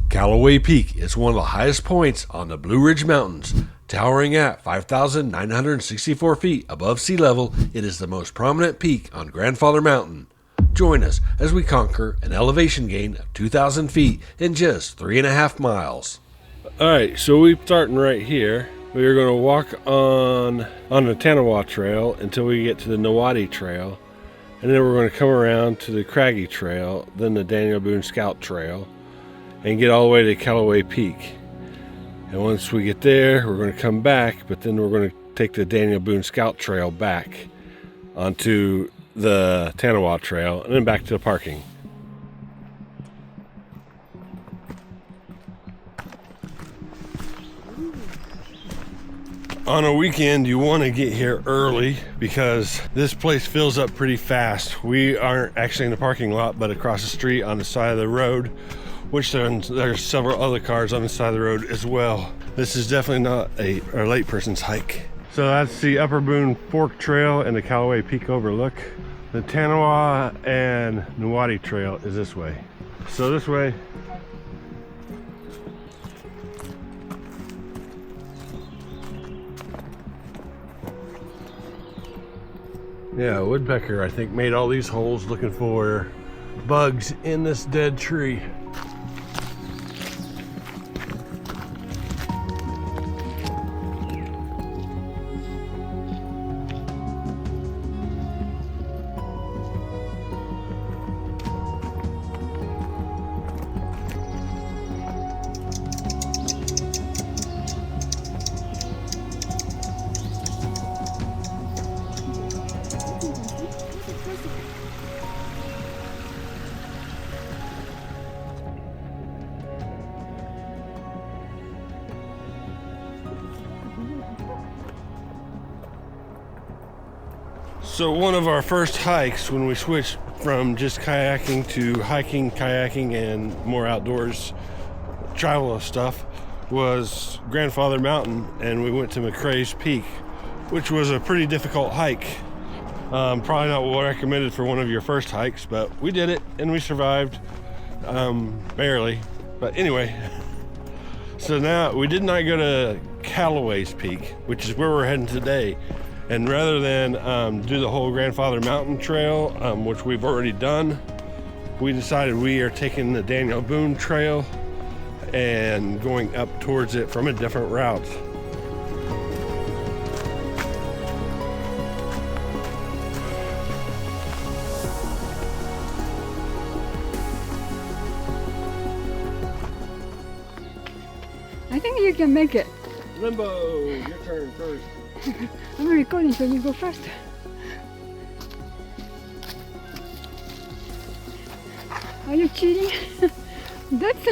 Calloway Peak is one of the highest points on the Blue Ridge Mountains. Towering at 5,964 feet above sea level, it is the most prominent peak on Grandfather Mountain. Join us as we conquer an elevation gain of 2,000 feet in just 3.5 miles. Alright, so we're starting right here. We are going to walk on the Tanawa Trail until we get to the Nawadi Trail. And then we're going to come around to the Craggy Trail, then the Daniel Boone Scout Trail, and get all the way to Calloway Peak. And once we get there, we're going to come back, but then we're going to take the Daniel Boone Scout Trail back onto the Tanawa Trail, and then back to the parking. On a weekend, you want to get here early because this place fills up pretty fast. We aren't actually in the parking lot, but across the street on the side of the road, which there's several other cars on the side of the road as well. This is definitely not a late person's hike. So that's the Upper Boone Fork Trail and the Calloway Peak overlook. The Tanawa and Nawadi Trail is this way. So this way. Yeah, woodpecker, I think, made all these holes looking for bugs in this dead tree. So one of our first hikes when we switched from just kayaking to hiking, kayaking, and more outdoors travel stuff was Grandfather Mountain, and we went to McRae's Peak, which was a pretty difficult hike. Probably not what I recommended for one of your first hikes, but we did it and we survived, barely. But anyway, so now we did not go to Calloway's Peak, which is where we're heading today. And rather than do the whole Grandfather Mountain Trail, which we've already done, we decided we are taking the Daniel Boone Trail and going up towards it from a different route. I think you can make it. Limbo, your turn first. I'm recording, so you go first. Are you cheating? That's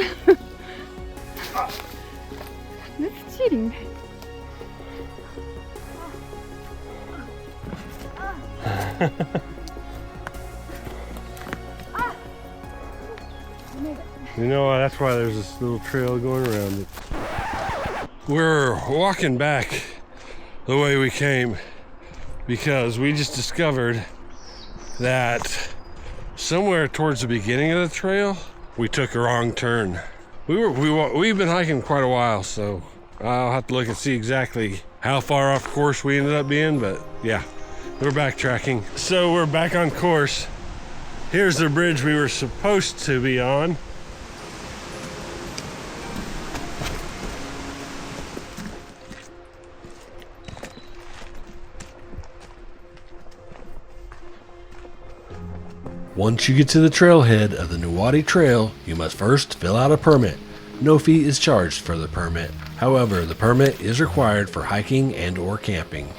cheating. You know what? That's why there's this little trail going around it. We're walking back the way we came because we just discovered that somewhere towards the beginning of the trail we took a wrong turn. We've been hiking quite a while, so I'll have to look and see exactly how far off course we ended up being, but yeah, we're backtracking. So we're back on course. Here's the bridge we were supposed to be on. Once you get to the trailhead of the Nawadi Trail, you must first fill out a permit. No fee is charged for the permit. However, the permit is required for hiking and or camping.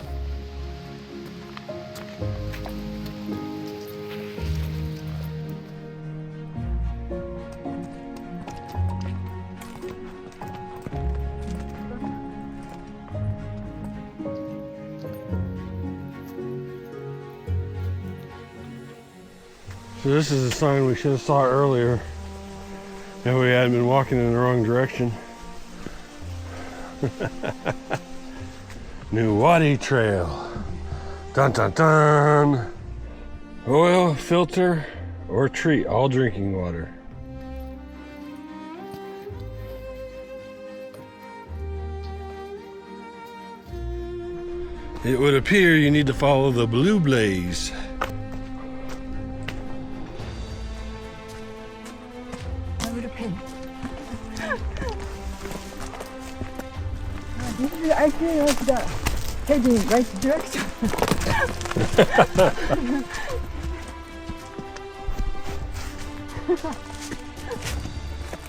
So this is a sign we should have saw earlier if we hadn't been walking in the wrong direction. Nawadi Trail. Dun dun dun. Oil, filter, or treat all drinking water. It would appear you need to follow the blue blaze. I would have paid. This is, I feel like the heading right direction.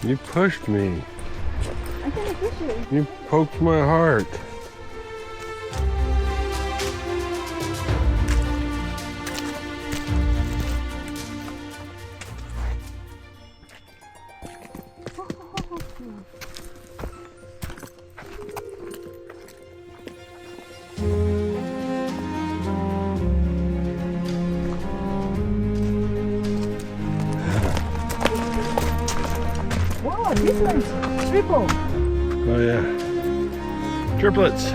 You pushed me. I can push you. You poked my heart. Wow, this one's triple. Oh yeah. Triplets.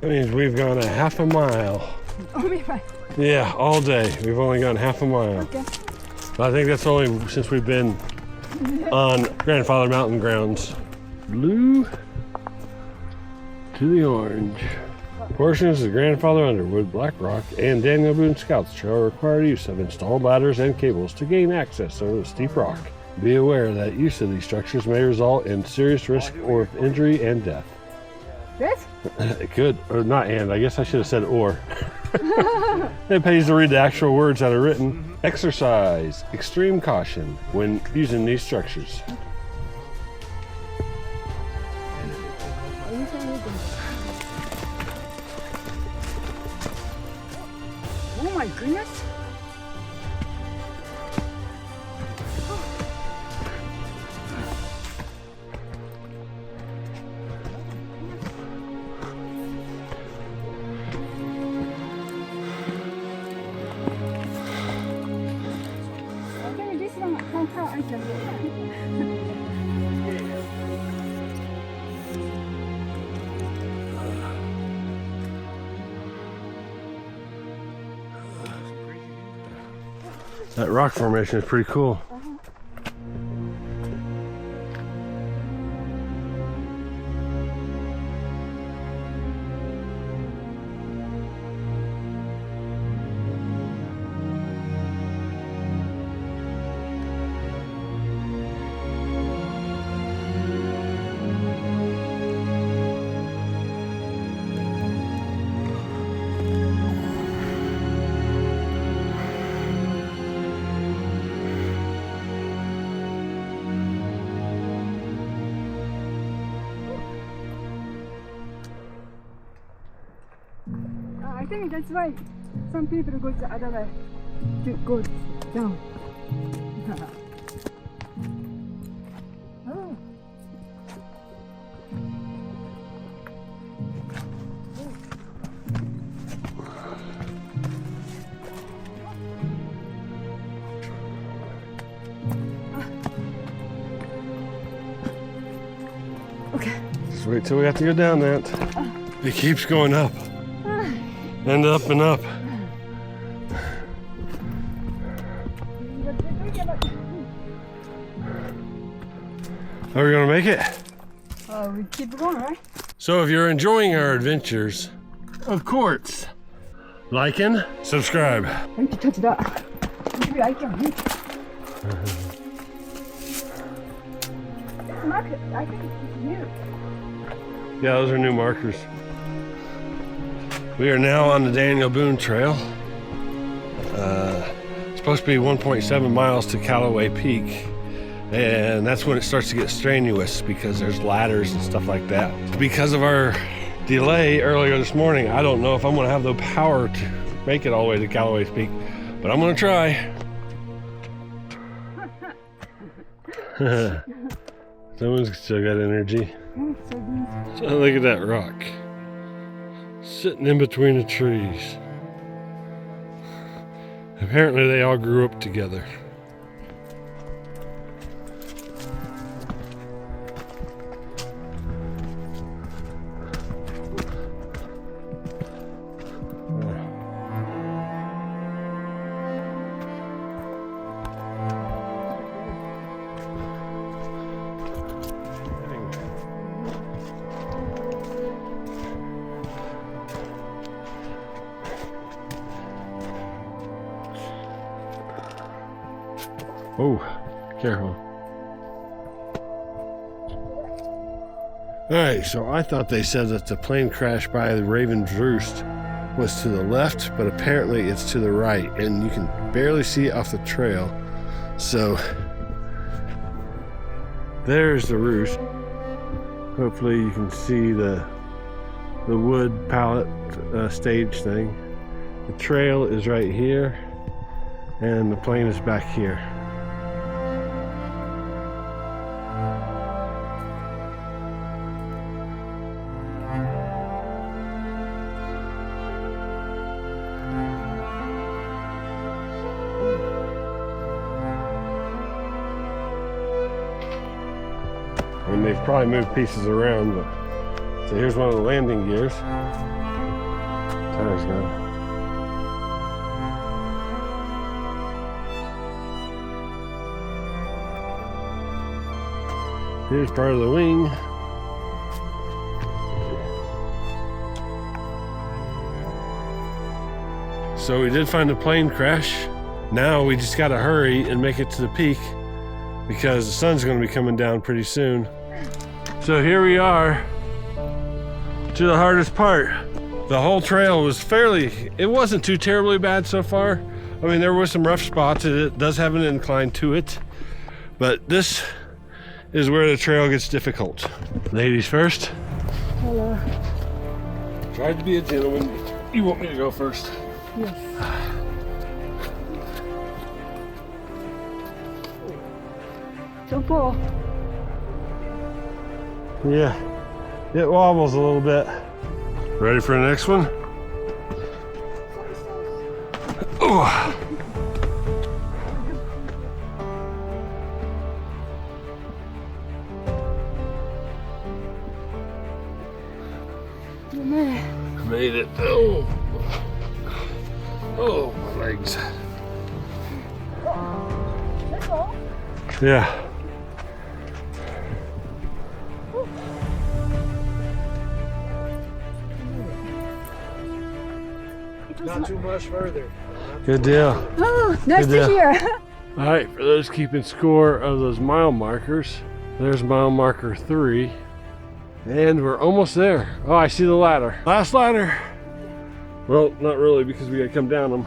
That means we've gone a half a mile. Oh, me fine. Yeah, all day. We've only gone half a mile. Okay. But I think that's only since we've been on Grandfather Mountain grounds. Blue to the orange. Portions of Grandfather Underwood, Black Rock, and Daniel Boone Scouts Trail require use of installed ladders and cables to gain access over the steep rock. Be aware that use of these structures may result in serious risk or injury and death. Yes? It could, or not and, I guess I should have said or. It pays to read the actual words that are written. Exercise extreme caution when using these structures. Oh my goodness. I think this one, how I can do it. That rock formation is pretty cool. I think that's why some people go the other way to go down. Oh. Okay. Just wait till we have to go down that. It keeps going up. And up and up. Are we gonna make it? Oh, we keep going, right? So if you're enjoying our adventures, of course, like and subscribe. I need to touch that. Maybe I can reach. This market, I think it's new. Yeah, those are new markers. We are now on the Daniel Boone Trail. It's supposed to be 1.7 miles to Calloway Peak. And that's when it starts to get strenuous because there's ladders and stuff like that. Because of our delay earlier this morning, I don't know if I'm gonna have the power to make it all the way to Calloway Peak, but I'm gonna try. Someone's still got energy. So look at that rock. Sitting in between the trees. Apparently they all grew up together. Oh, careful. All right, so I thought they said that the plane crash by the Raven's Roost was to the left, but apparently it's to the right, and you can barely see it off the trail. So there's the roost. Hopefully you can see the wood pallet stage thing. The trail is right here, and the plane is back here. And they've probably moved pieces around, but so here's one of the landing gears. Tire's gone. Here's part of the wing. So we did find a plane crash. Now we just gotta hurry and make it to the peak because the sun's gonna be coming down pretty soon. So here we are to the hardest part. The whole trail was it wasn't too terribly bad so far. I mean, there were some rough spots. It does have an incline to it, but this is where the trail gets difficult. Ladies first. Hello. Tried to be a gentleman. You want me to go first? Yes. Don't fall. Yeah, it wobbles a little bit. Ready for the next one? Oh. You made it. I made it. Oh, oh, my legs. That's all. Yeah. Not too much further. Good deal. Oh, nice Good to deal. hear. All right, for those keeping score of those mile markers, there's mile marker 3. And we're almost there. Oh, I see the ladder. Last ladder. Well, not really, because we gotta come down them.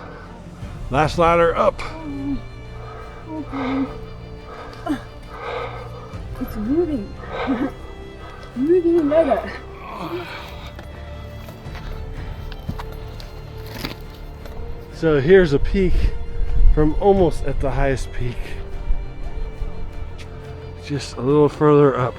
Last ladder up. Okay. It's moving. Moving ladder. So here's a peak from almost at the highest peak. Just a little further up.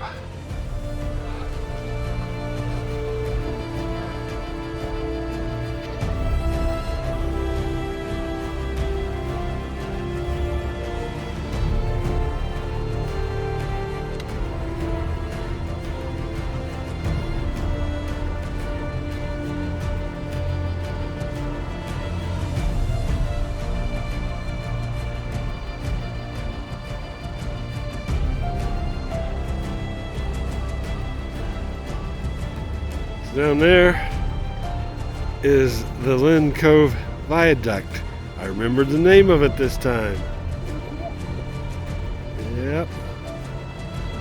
Down there is the Lynn Cove Viaduct. I remembered the name of it this time. Yep.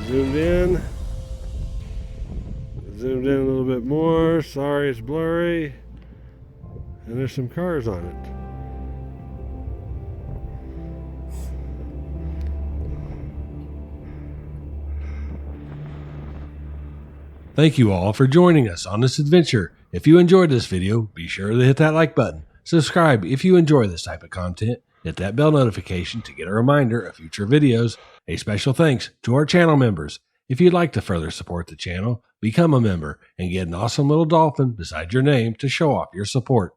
Zoomed in. Zoomed in a little bit more. Sorry, it's blurry. And there's some cars on it. Thank you all for joining us on this adventure. If you enjoyed this video, be sure to hit that like button. Subscribe if you enjoy this type of content. Hit that bell notification to get a reminder of future videos. A special thanks to our channel members. If you'd like to further support the channel, become a member and get an awesome little dolphin beside your name to show off your support.